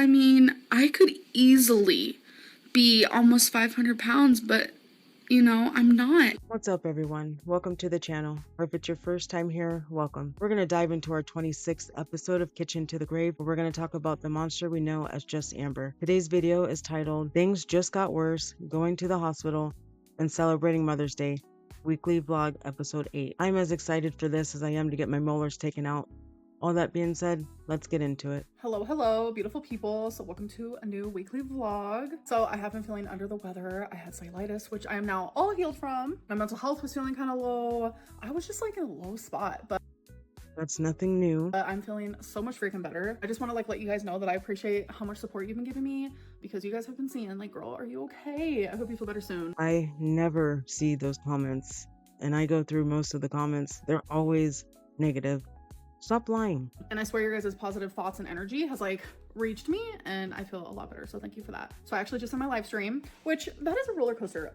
I mean, I could easily be almost 500 pounds, but, I'm not. What's up, everyone? Welcome to the channel. Or if it's your first time here, welcome. We're going to dive into our 26th episode of Kitchen to the Grave, where we're going to talk about the monster we know as just Amber. Today's video is titled Things Just Got Worse, Going to the Hospital, and Celebrating Mother's Day, Weekly Vlog Episode 8. I'm as excited for this as I am to get my molars taken out. All that being said, let's get into it. Hello, beautiful people. So welcome to a new weekly vlog. So I have been feeling under the weather. I had cellulitis, which I am now all healed from. My mental health was feeling kind of low. I was just like in a low spot, but That's nothing new. I'm feeling so much freaking better. I just want to let you guys know that I appreciate how much support you've been giving me, because you guys have been seeing girl, are you okay? I hope you feel better soon. I never see those comments, and I go through most of the comments. They're always negative. Stop lying. And I swear your guys' positive thoughts and energy has reached me, and I feel a lot better. So thank you for that. So I actually just did my live stream, which that is a roller coaster.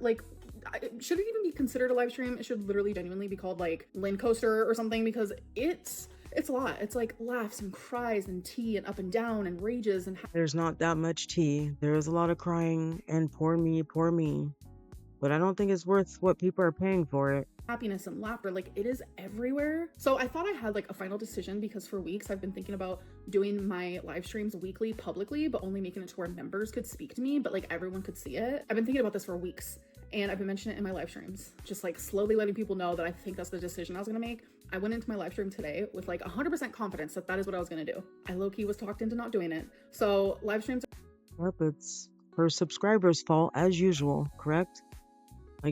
Should it even be considered a live stream? It should literally genuinely be called Lynn Coaster or something, because it's a lot. It's laughs and cries and tea and up and down and rages and There's not that much tea. There is a lot of crying and poor me. But I don't think it's worth what people are paying for it. happiness and laughter. It is everywhere. So I thought I had a final decision, because for weeks I've been thinking about doing my live streams weekly publicly, but only making it to where members could speak to me, but everyone could see it. I've been thinking about this for weeks, and I've been mentioning it in my live streams, just slowly letting people know that I think that's the decision I was gonna make. I went into my live stream today with 100% confidence that that is what I was gonna do. I low-key was talked into not doing it. So live streams. Yep, it's her subscribers' fault as usual, correct?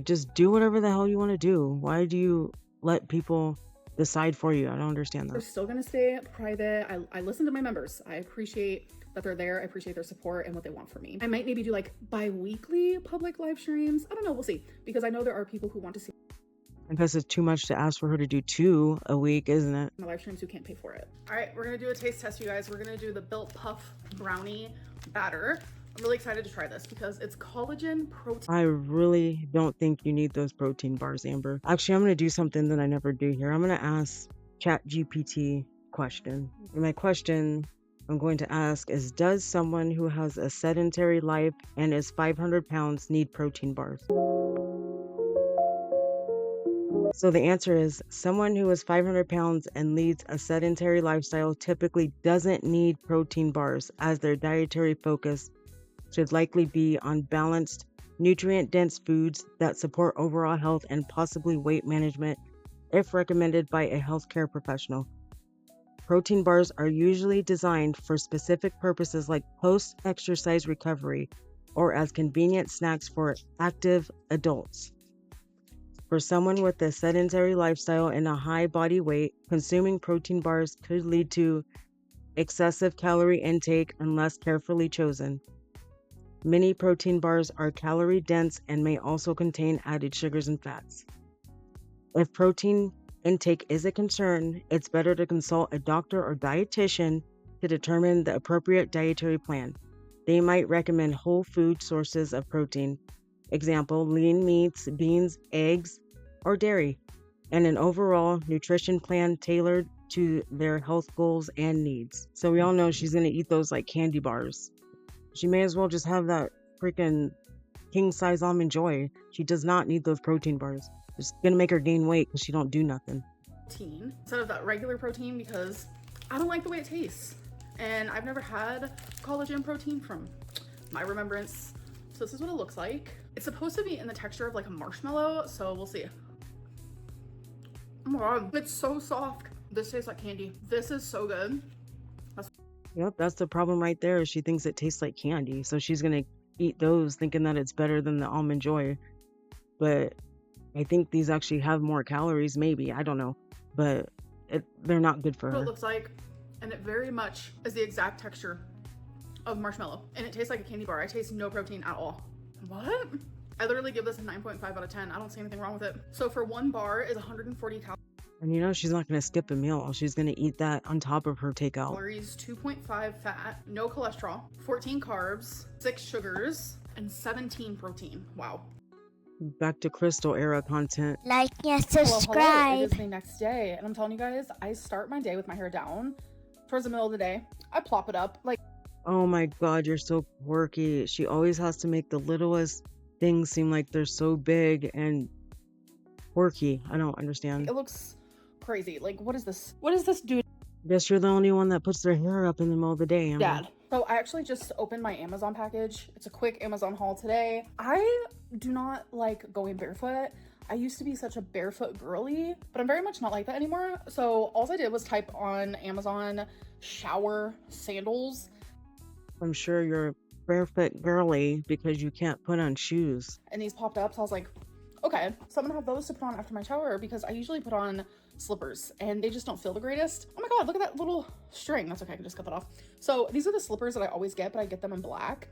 Just do whatever the hell you want to do. Why do you let people decide for you? I don't understand They're that. still gonna stay private. I listen to my members. I appreciate that they're there. I appreciate their support and what they want from me. I might maybe do bi-weekly public live streams. I don't know, we'll see. Because I know there are people who want to see I guess it's too much to ask for her to do 2 a week, isn't it? my live streams who can't pay for it. All right, we're gonna do a taste test, you guys. We're gonna do the Built Puff brownie batter. I'm really excited to try this because it's collagen protein. I really don't think you need those protein bars, Amber. Actually, I'm going to do something that I never do here. I'm going to ask ChatGPT question. And my question I'm going to ask is, does someone who has a sedentary life and is 500 pounds need protein bars? So the answer is, someone who is 500 pounds and leads a sedentary lifestyle typically doesn't need protein bars, as their dietary focus should likely be on balanced, nutrient-dense foods that support overall health and possibly weight management if recommended by a healthcare professional. Protein bars are usually designed for specific purposes like post-exercise recovery or as convenient snacks for active adults. For someone with a sedentary lifestyle and a high body weight, consuming protein bars could lead to excessive calorie intake unless carefully chosen. Many protein bars are calorie dense and may also contain added sugars and fats. If protein intake is a concern, it's better to consult a doctor or dietitian to determine the appropriate dietary plan. They might recommend whole food sources of protein, example, lean meats, beans, eggs, or dairy, and an overall nutrition plan tailored to their health goals and needs. So we all know she's going to eat those candy bars. She may as well just have that freaking king-size Almond Joy. She does not need those protein bars. It's gonna make her gain weight because she don't do nothing. Protein instead of that regular protein, because I don't like the way it tastes. And I've never had collagen protein from my remembrance. So this is what it looks like. It's supposed to be in the texture of a marshmallow, so we'll see. Oh my god, it's so soft. This tastes like candy. This is so good. Yep, that's the problem right there. She thinks it tastes like candy, so she's gonna eat those thinking that it's better than the Almond Joy. But I think these actually have more calories, maybe, I don't know, but they're not good for What her. it looks like, and it very much is the exact texture of marshmallow, and it tastes like a candy bar. I taste no protein at all. What? I literally give this a 9.5 out of 10. I don't see anything wrong with it. So for one bar is 140 And she's not gonna skip a meal. She's gonna eat that on top of her takeout. calories, 2.5 fat, no cholesterol, 14 carbs, 6 sugars, and 17 protein. Wow. Back to Crystal era content. Like and Hello, subscribe. it is the next day, and I'm telling you guys, I start my day with my hair down. Towards the middle of the day, I plop it up. Oh my God, you're so quirky. She always has to make the littlest things seem like they're so big and quirky. I don't understand. It looks crazy. Like, what is this? What is this dude? Guess you're the only one that puts their hair up in the middle of the day, Amber. Dad. So I actually just opened my Amazon package. It's a quick Amazon haul today. I do not like going barefoot. I used to be such a barefoot girly, but I'm very much not like that anymore. So all I did was type on Amazon shower sandals. I'm sure you're barefoot girly because you can't put on shoes. And these popped up. So I was like, okay, so I'm gonna have those to put on after my shower because I usually put on slippers and they just don't feel the greatest. Oh my God, look at that little string. That's okay, I can just cut that off. So these are the slippers that I always get, but I get them in black.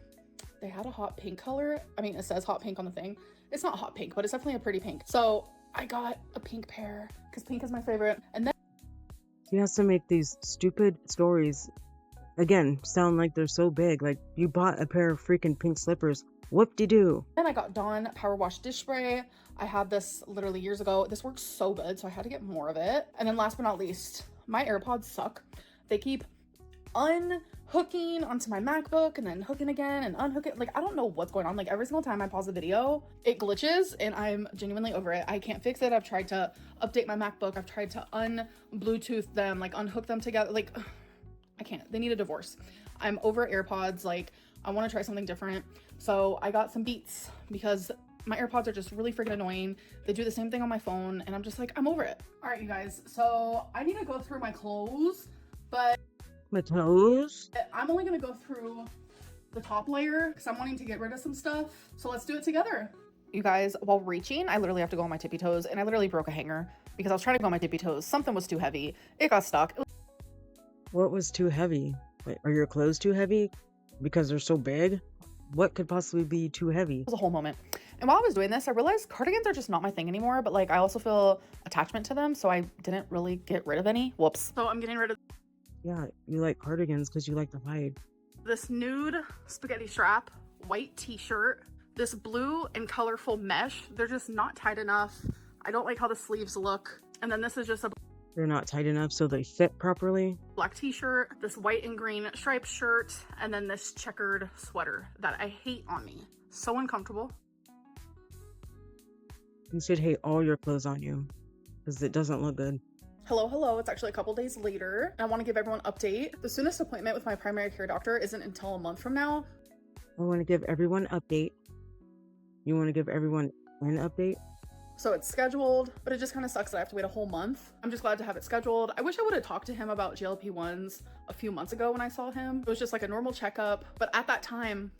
They had a hot pink color. I mean, it says hot pink on the thing. It's not hot pink, but it's definitely a pretty pink. So I got a pink pair because pink is my favorite. And then She has to make these stupid stories, again, sound like they're so big. Like, you bought a pair of freaking pink slippers. Whoop-de-doo. I got Dawn Power Wash Dish Spray. I had this literally years ago. This works so good, so I had to get more of it. And then last but not least, my AirPods suck. They keep unhooking onto my MacBook and then hooking again and unhooking. Like, I don't know what's going on. Like, every single time I pause a video, it glitches and I'm genuinely over it. I can't fix it. I've tried to update my MacBook. I've tried to un-Bluetooth them, like unhook them together. Like, I can't. They need a divorce. I'm over AirPods. Like, I want to try something different. So I got some Beats because my AirPods are just really freaking annoying. They do the same thing on my phone and I'm just like, I'm over it. All right, you guys. So I need to go through my clothes, but My toes? I'm only going to go through the top layer because I'm wanting to get rid of some stuff. So let's do it together. You guys, while reaching, I literally have to go on my tippy toes and I literally broke a hanger because I was trying to go on my tippy toes. Something was too heavy. It got stuck. What was too heavy? Wait, are your clothes too heavy? Because they're so big? What could possibly be too heavy? It was a whole moment. And while I was doing this, I realized cardigans are just not my thing anymore, but like I also feel attachment to them, so I didn't really get rid of any. Whoops. So I'm getting rid of Yeah, you like cardigans because you like to hide. this nude spaghetti strap, white t-shirt, this blue and colorful mesh. They're just not tight enough. I don't like how the sleeves look. And then this is just a They're not tight enough so they fit properly. black t-shirt, this white and green striped shirt, and then this checkered sweater that I hate on me. So uncomfortable. You should hate all your clothes on you because it doesn't look good. Hello. It's actually a couple days later. I want to give everyone an update. The soonest appointment with my primary care doctor isn't until a month from now. I want to give everyone an update. You want to give everyone an update? So it's scheduled, but it just kind of sucks that I have to wait a whole month. I'm just glad to have it scheduled. I wish I would have talked to him about GLP-1s a few months ago when I saw him. It was just like a normal checkup, but at that time,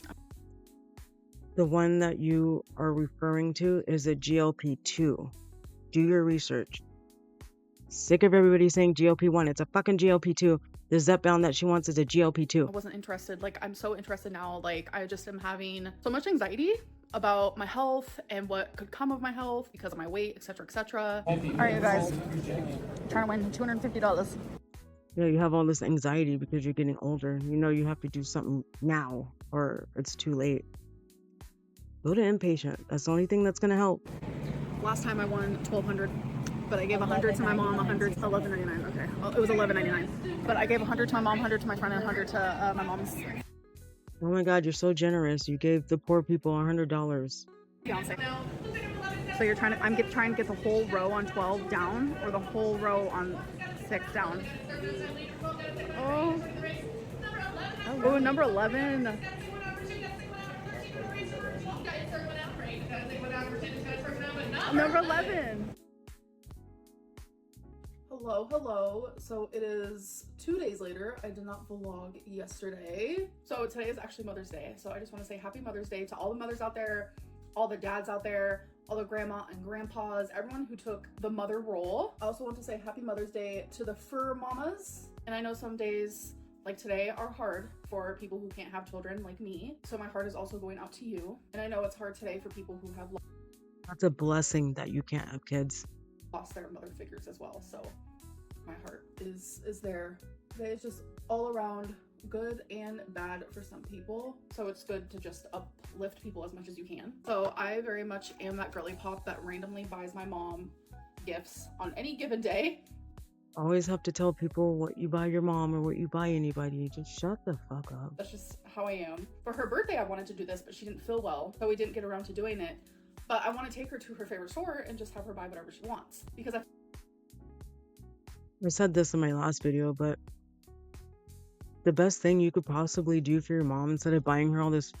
The one that you are referring to is a GLP-2. Do your research. Sick of everybody saying GLP-1. It's a fucking GLP-2. The Zepbound that she wants is a I GLP-2. wasn't interested. Like, I'm so interested now. Like, I just am having so much anxiety about my health and what could come of my health because of my weight, etc., etc. All right, you guys, I'm trying to win $250. Yeah, you have all this anxiety because you're getting older. You know you have to do something now or it's too late. Go to inpatient. That's the only thing that's going to help. Last time I won $1,200, but I gave 100 to my mom, 100 $11.99. Okay, well, it was $11.99, but I gave 100 to my mom, 100 to my friend, and 100 to my mom's Oh my God, you're so generous. You gave the poor people $100. fiance. So you're trying to, trying to get the whole row on 12 down, or the whole row on 6 down. Oh, number 11. Number 11. Hello. So it is 2 days later. I did not vlog yesterday. So today is actually Mother's Day. So I just want to say happy Mother's Day to all the mothers out there, all the dads out there, all the grandma and grandpas, everyone who took the mother role. I also want to say happy Mother's Day to the fur mamas. And I know some days like today are hard for people who can't have children like me. So my heart is also going out to you. And I know it's hard today for people who have That's a blessing that you can't have kids. lost their mother figures as well. So my heart is there. Today is just all around good and bad for some people. So it's good to just uplift people as much as you can. So I very much am that girly pop that randomly buys my mom gifts on any given day. always have to tell people what you buy your mom or what you buy anybody. Just shut the fuck up. That's just how I am. For her birthday, I wanted to do this, but she didn't feel well, so we didn't get around to doing it. But I want to take her to her favorite store and just have her buy whatever she wants. Because I said this in my last video, but the best thing you could possibly do for your mom instead of buying her all this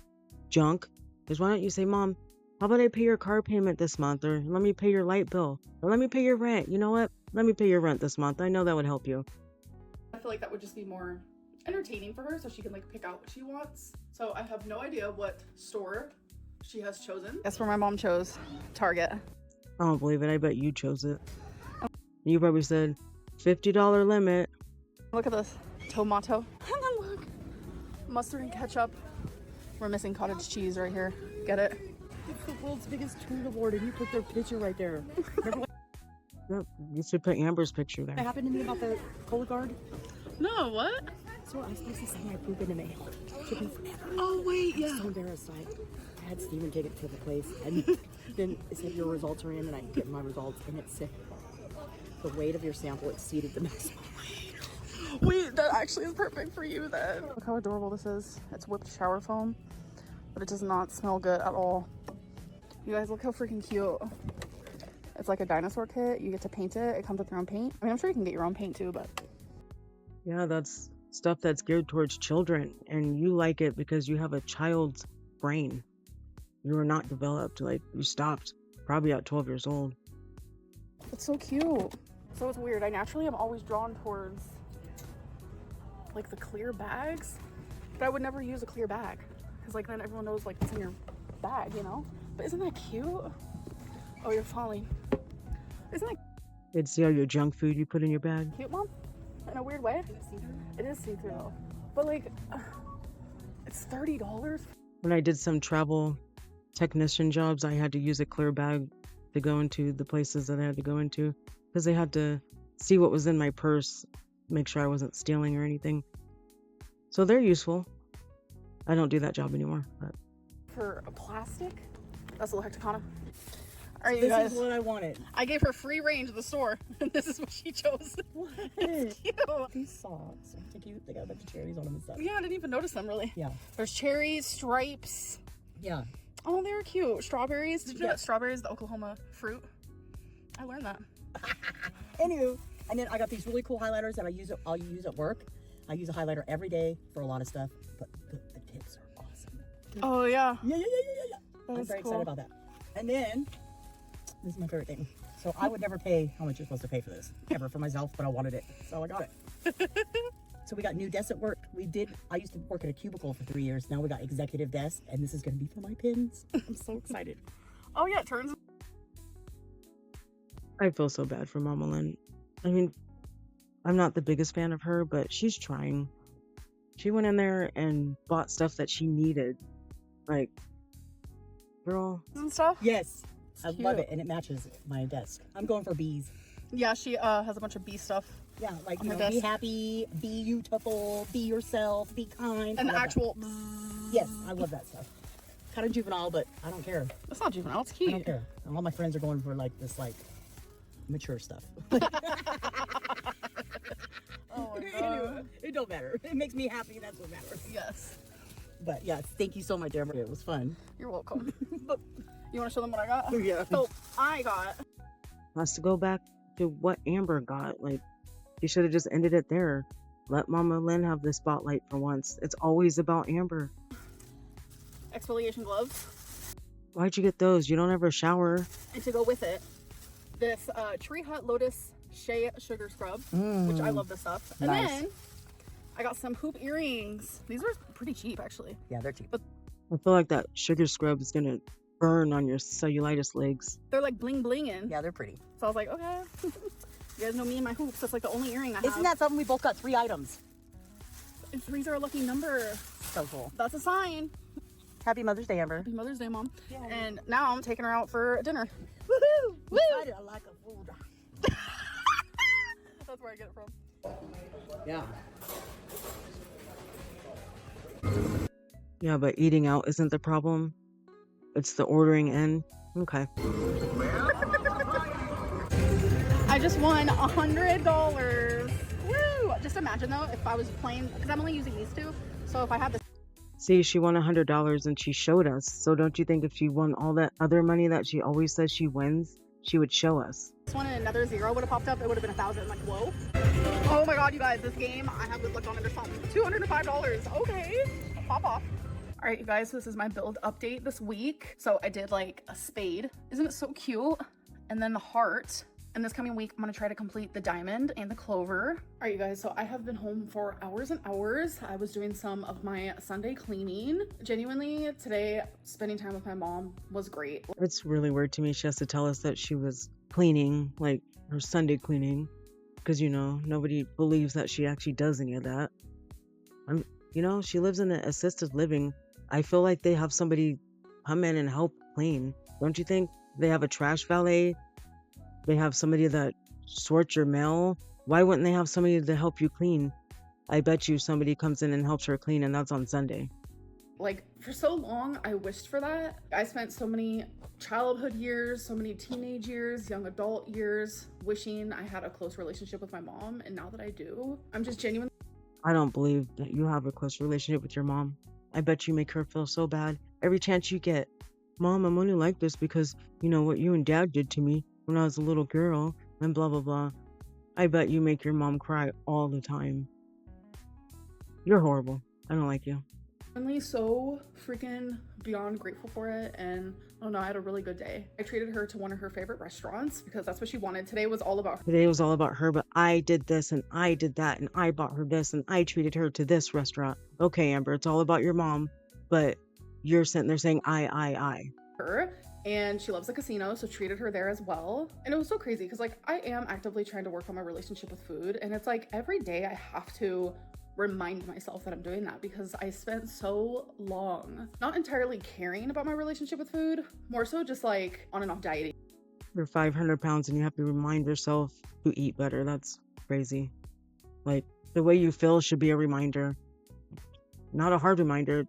junk is why don't you say, Mom, how about I pay your car payment this month? Or let me pay your light bill. Or let me pay your rent. You know what? Let me pay your rent this month. I know that would help you. I feel like that would just be more entertaining for her so she can like pick out what she wants. So I have no idea what store she has chosen. That's where my mom chose. Target. I don't believe it. I bet you chose it. You probably said $50 limit. Look at this. Tomato. And then look. Mustard and ketchup. We're missing cottage cheese right here. Get it? It's the world's biggest tuna award, and you put their picture right there. Yep, you should put Amber's picture there. What happened to me about the Cola Guard? No, what? So I was supposed to send my poop in the mail. Took me forever. Oh, wait, yeah. So embarrassed. I had Steven take it to the place, and then it said your results are in, and I get my results, and it said the weight of your sample exceeded the maximum weight. Wait, that actually is perfect for you then. Look how adorable this is. It's whipped shower foam, but it does not smell good at all. You guys, look how freaking cute. It's like a dinosaur kit. You get to paint it. It comes with your own paint. I mean, I'm sure you can get your own paint too, but... Yeah, that's stuff that's geared towards children, and you like it because you have a child's brain. You are not developed. Like, you stopped probably at 12 years old. It's so cute. So it's weird. I naturally am always drawn towards like the clear bags, but I would never use a clear bag because like then everyone knows like what's in your bag, you know? But isn't that cute? Oh, you're falling. Isn't that They'd see all your junk food you put in your bag. cute, Mom? In a weird way? It is see-through though. But like, it's $30. When I did some travel technician jobs, I had to use a clear bag to go into the places that I had to go into because they had to see what was in my purse, make sure I wasn't stealing or anything. So they're useful. I don't do that job anymore. But For a plastic? That's a little hectacana. All right, you This guys. is what I wanted. I gave her free range of the store, and this is what she chose. What? It's cute. These socks are so cute. They got a bunch of cherries on them and stuff. Yeah, I didn't even notice them really. Yeah. There's cherries, stripes. Yeah. Oh, they were cute. Strawberries. Did you know Yeah. that strawberries, the Oklahoma fruit? I learned that. Anywho, and then I got these really cool highlighters that I'll use at work. I use a highlighter every day for a lot of stuff, but the tips are awesome. Oh yeah. Yeah. That I'm is very cool. excited about that. And then, this is my favorite thing. So I would never pay how much you're supposed to pay for this, ever for myself, but I wanted it, so I got it. So we got new desks at work. I used to work at a cubicle for 3 years. Now we got executive desks, and this is gonna be for my pins. I'm so excited. Oh yeah, it turns. I feel so bad for Mama Lynn. I mean, I'm not the biggest fan of her, but she's trying. She went in there and bought stuff that she needed. Like, girl, And stuff. Yes, I love cute. it, and it matches my desk. I'm going for bees. Yeah, she has a bunch of bee stuff. Yeah, like, On you her know, be desk. happy, be beautiful, be yourself, be kind. And I the love that. actual. Yes, I love that stuff. Kind of juvenile, but I don't care. It's not juvenile. It's I cute. don't care. And all my friends are going for like this, like, mature stuff. Oh my Anyway, god. it don't matter. It makes me happy. That's what matters. Yes. But yeah, thank you so much, Amber. It was fun. You're welcome. But you want to show them what I got? Yeah. So I got. has to go back to what Amber got. Like, you should have just ended it there. Let Mama Lynn have the spotlight for once. It's always about Amber. Exfoliation gloves, Why'd you get those? You don't ever shower. and to go with it, this Tree Hut Lotus Shea Sugar Scrub, which I love this stuff. And Nice. then I got some hoop earrings. These were pretty cheap, actually. Yeah, they're cheap. I feel like that sugar scrub is gonna burn on your cellulitis legs. They're like bling blinging. Yeah, they're pretty. So I was like, okay. You guys know me and my hoops. That's like the only earring I have. Isn't that something? We both got 3 items. And threes are a lucky number. So cool. That's a sign. Happy Mother's Day, Amber. Happy Mother's Day, Mom. And now I'm taking her out for dinner. Woohoo! Woo! Excited. I like a food. That's where I get it from. Yeah. Yeah, but eating out isn't the problem. It's the ordering in. Okay. I just won $100. Woo! Just imagine though if I was playing, because I'm only using these two. So if I had this See, she won $100 and she showed us. So don't you think if she won all that other money that she always says she wins, she would show us? one and another zero would have popped up, it would have been 1,000. Like, whoa. Oh my god, you guys, this game, I have good luck on it or something. $205. Okay. Pop off. All right, you guys, so this is my build update this week. So I did like a spade. Isn't it so cute? And then the heart. And this coming week, I'm gonna try to complete the diamond and the clover. All right, you guys, so I have been home for hours and hours. I was doing some of my Sunday cleaning. Genuinely, today, spending time with my mom was great. It's really weird to me. She has to tell us that she was cleaning, like her Sunday cleaning, because, you know, nobody believes that she actually does any of that. You know, she lives in an assisted living. I feel like they have somebody come in and help clean. Don't you think? They have a trash valet. They have somebody that sorts your mail. Why wouldn't they have somebody to help you clean? I bet you somebody comes in and helps her clean, and that's on Sunday. Like, for so long, I wished for that. I spent so many childhood years, so many teenage years, young adult years, wishing I had a close relationship with my mom. And now that I do, I'm just genuinely... I don't believe that you have a close relationship with your mom. I bet you make her feel so bad every chance you get. Mom, I'm only like this because, you know, what you and dad did to me when I was a little girl, and blah, blah, blah. I bet you make your mom cry all the time. You're horrible. I don't like you. I'm so freaking beyond grateful for it, and oh no, I had a really good day. I treated her to one of her favorite restaurants because that's what she wanted. Today was all about her. Today was all about her, but I did this and I did that and I bought her this and I treated her to this restaurant. Okay, Amber, it's all about your mom, but you're sitting there saying I. Her, and she loves the casino, so treated her there as well. And it was so crazy because like I am actively trying to work on my relationship with food, and it's like every day I have to remind myself that I'm doing that because I spent so long not entirely caring about my relationship with food, more so just like on and off dieting. You're 500 pounds and you have to remind yourself to eat better. That's crazy. Like, the way you feel should be a reminder. Not a hard reminder.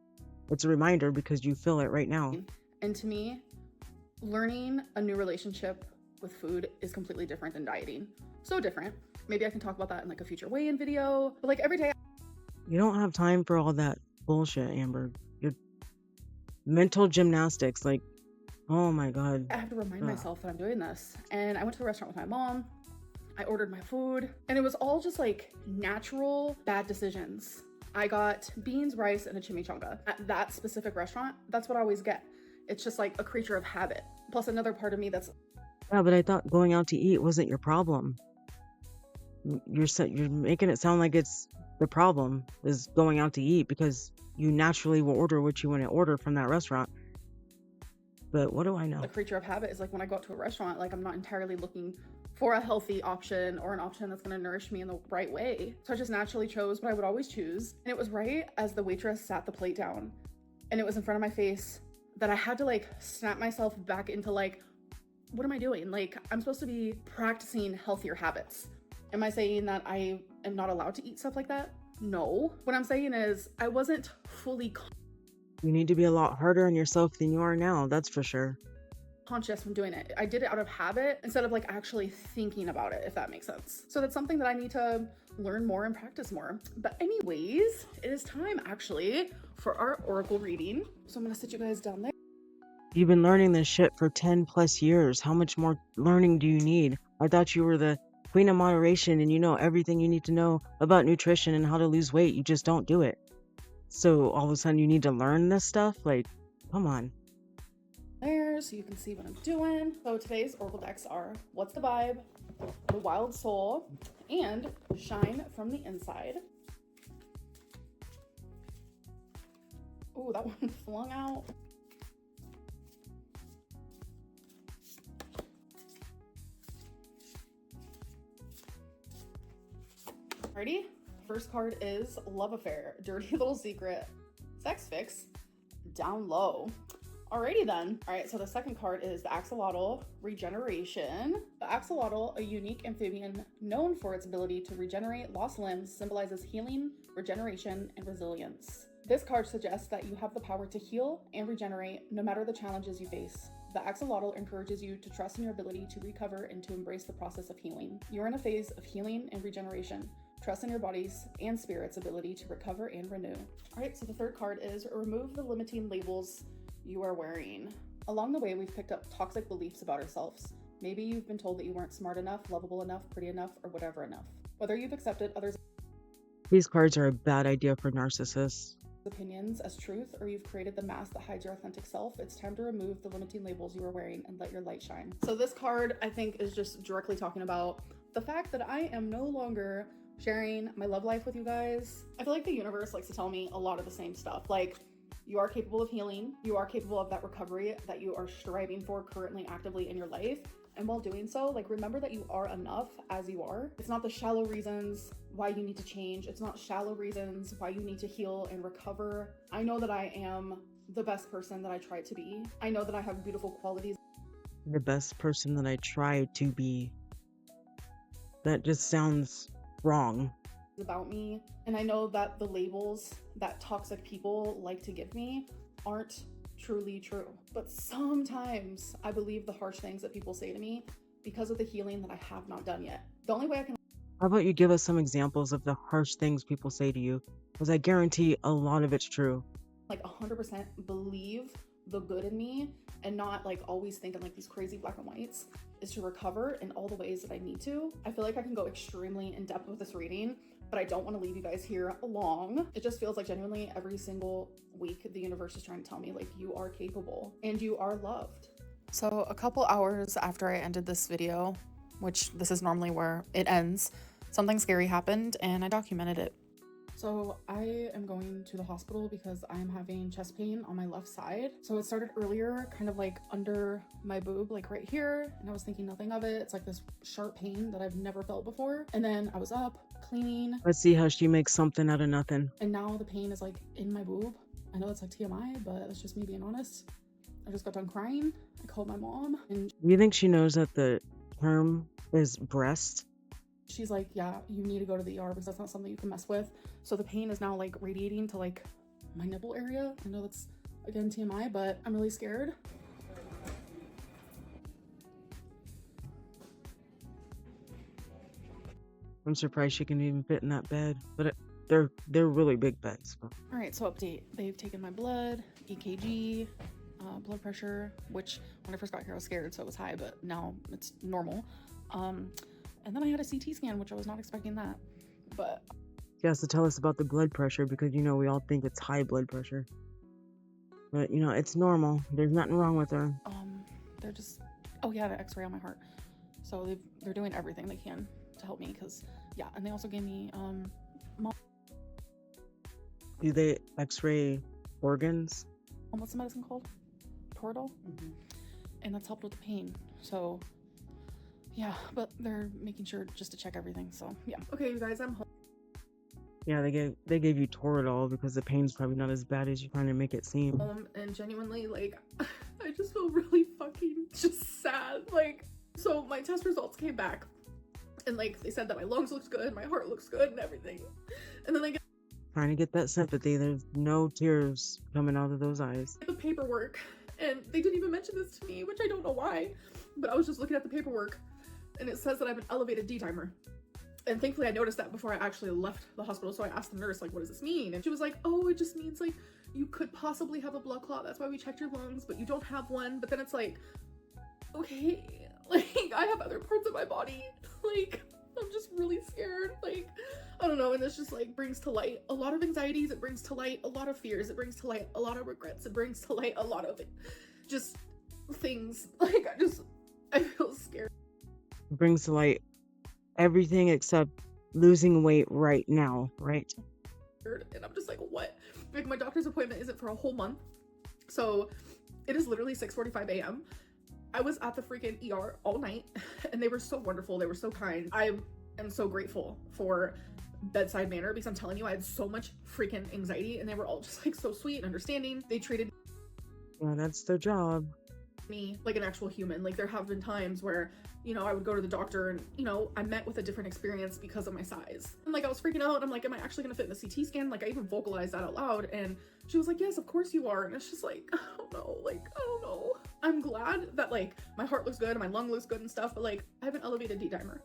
It's a reminder because you feel it right now. And to me, learning a new relationship with food is completely different than dieting. So different. Maybe I can talk about that in like a future weigh-in video. But like every day, You don't have time for all that bullshit, Amber. Your mental gymnastics, like, oh my God. I have to remind myself that I'm doing this. And I went to the restaurant with my mom. I ordered my food, and it was all just like natural bad decisions. I got beans, rice, and a chimichanga at that specific restaurant. That's what I always get. It's just like a creature of habit. Plus another part of me that's... Yeah, but I thought going out to eat wasn't your problem. You're making it sound like it's the problem is going out to eat because you naturally will order what you want to order from that restaurant. But what do I know? A creature of habit is like when I go out to a restaurant, like I'm not entirely looking for a healthy option or an option that's going to nourish me in the right way. So I just naturally chose what I would always choose. And it was right as the waitress sat the plate down and it was in front of my face that I had to like snap myself back into like, what am I doing? Like, I'm supposed to be practicing healthier habits. Am I saying that I am not allowed to eat stuff like that? No. What I'm saying is I wasn't fully You need to be a lot harder on yourself than you are now, that's for sure. conscious when doing it. I did it out of habit instead of like actually thinking about it, if that makes sense. So that's something that I need to learn more and practice more. But anyways, it is time actually for our oracle reading. So I'm gonna sit you guys down there. You've been learning this shit for 10 plus years. How much more learning do you need? I thought you were the queen of moderation and you know everything you need to know about nutrition and how to lose weight. You just don't do it. So all of a sudden you need to learn this stuff? Like, come on. There, so you can see what I'm doing. So today's oracle decks are What's the Vibe, The Wild Soul, and Shine from the Inside. Oh, that one flung out. Alrighty, first card is Love Affair, Dirty Little Secret, Sex Fix, Down Low. Alrighty then. Alright, so the second card is the Axolotl, Regeneration. The axolotl, a unique amphibian known for its ability to regenerate lost limbs, symbolizes healing, regeneration, and resilience. This card suggests that you have the power to heal and regenerate no matter the challenges you face. The axolotl encourages you to trust in your ability to recover and to embrace the process of healing. You're in a phase of healing and regeneration. Trust in your body's and spirit's ability to recover and renew. All right, so the third card is remove the limiting labels you are wearing. Along the way, we've picked up toxic beliefs about ourselves. Maybe you've been told that you weren't smart enough, lovable enough, pretty enough, or whatever enough. Whether you've accepted others' These cards are a bad idea for narcissists. opinions as truth, or you've created the mask that hides your authentic self, it's time to remove the limiting labels you are wearing and let your light shine. So this card, I think, is just directly talking about the fact that I am no longer sharing my love life with you guys. I feel like the universe likes to tell me a lot of the same stuff. Like, you are capable of healing. You are capable of that recovery that you are striving for currently actively in your life. And while doing so, like, remember that you are enough as you are. It's not the shallow reasons why you need to change. It's not shallow reasons why you need to heal and recover. I know that I am the best person that I try to be. I know that I have beautiful qualities The best person that I try to be. That just sounds wrong. about me. And I know that the labels that toxic people like to give me aren't truly true. But sometimes I believe the harsh things that people say to me because of the healing that I have not done yet. The only way I can How about you give us some examples of the harsh things people say to you? Because I guarantee a lot of it's true. like 100% believe the good in me and not like always thinking like these crazy black and whites is to recover in all the ways that I need to. I feel like I can go extremely in depth with this reading, but I don't want to leave you guys here long. It just feels like genuinely every single week the universe is trying to tell me like you are capable and you are loved. So a couple hours after I ended this video, which this is normally where it ends, something scary happened and I documented it. So I am going to the hospital because I'm having chest pain on my left side. So it started earlier, kind of like under my boob, like right here. And I was thinking nothing of it. It's like this sharp pain that I've never felt before. And then I was up cleaning. Let's see how she makes something out of nothing. And now the pain is like in my boob. I know it's like TMI, but that's just me being honest. I just got done crying. I called my mom and Do you think she knows that the term is breast? she's like, yeah, you need to go to the ER because that's not something you can mess with. So the pain is now like radiating to like my nipple area. I know that's again TMI, but I'm really scared. I'm surprised she can even fit in that bed, but they're really big beds. So. All right, so update. They've taken my blood, EKG, blood pressure, which when I first got here I was scared, so it was high, but now it's normal. And then I had a CT scan, which I was not expecting that, but She has to tell us about the blood pressure because, you know, we all think it's high blood pressure. But, you know, it's normal. There's nothing wrong with her. they're just, oh yeah, an x-ray on my heart. So they're doing everything they can to help me because, yeah, and they also gave me, Do they x-ray organs? what's the medicine called? Toradol? And that's helped with the pain. So, yeah, but they're making sure just to check everything, so, yeah. Okay, you guys, I'm home. Yeah, they gave you Toradol because the pain's probably not as bad as you're trying to make it seem. And genuinely, like, I just feel really fucking just sad. Like, so my test results came back, and like they said that my lungs looks good, my heart looks good, and everything. And then they get Trying to get that sympathy. There's no tears coming out of those eyes. the paperwork, and they didn't even mention this to me, which I don't know why. But I was just looking at the paperwork, and it says that I have an elevated D dimer. And thankfully I noticed that before I actually left the hospital, so I asked the nurse, like, what does this mean? And she was like, oh, it just means, like, you could possibly have a blood clot, that's why we checked your lungs, but you don't have one. But then it's like, okay, like, I have other parts of my body, like, I'm just really scared, like, I don't know, and this just, like, brings to light a lot of anxieties, it brings to light a lot of fears, it brings to light a lot of regrets, it brings to light a lot of just things, like, I feel scared. It brings to light everything except losing weight right now, right? And I'm just like, what? Like, my doctor's appointment isn't for a whole month, so it is literally 6:45 a.m. I was at the freaking ER all night, and they were so wonderful, they were so kind. I am so grateful for bedside manner because I'm telling you, I had so much freaking anxiety, and they were all just like so sweet and understanding. They treated Yeah, that's their job. me like an actual human. Like there have been times where, you know, I would go to the doctor and, you know, I met with a different experience because of my size. And like I was freaking out. I'm like, am I actually gonna fit in the CT scan? Like I even vocalized that out loud, and she was like, yes, of course you are. And it's just like, I don't know, like I don't know. I'm glad that like my heart looks good and my lung looks good and stuff, but like I have an elevated D dimer.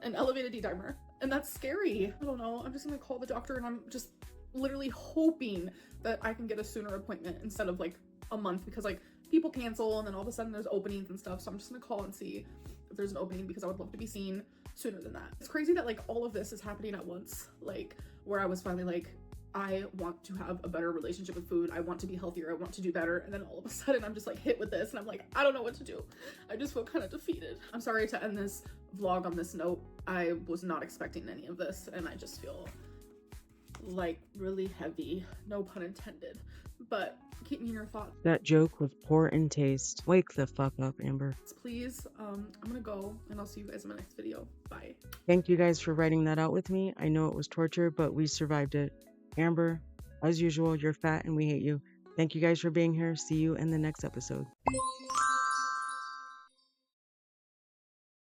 And that's scary. I don't know. I'm just gonna call the doctor, and I'm just literally hoping that I can get a sooner appointment instead of like a month, because like people cancel and then all of a sudden there's openings and stuff. So I'm just gonna call and see if there's an opening, because I would love to be seen sooner than that. It's crazy that like all of this is happening at once, like where I was finally like, I want to have a better relationship with food. I want to be healthier. I want to do better. And then all of a sudden I'm just like hit with this, and I'm like, I don't know what to do. I just feel kind of defeated. I'm sorry to end this vlog on this note. I was not expecting any of this, and I just feel like really heavy, no pun intended, but keep me in your thoughts, That joke was poor in taste. Wake the fuck up, Amber. please. I'm gonna go, and I'll see you guys in my next video. Bye. Thank you guys for writing that out with me. I know it was torture, but we survived it. Amber, as usual, you're fat and we hate you. Thank you guys for being here. See you in the next episode.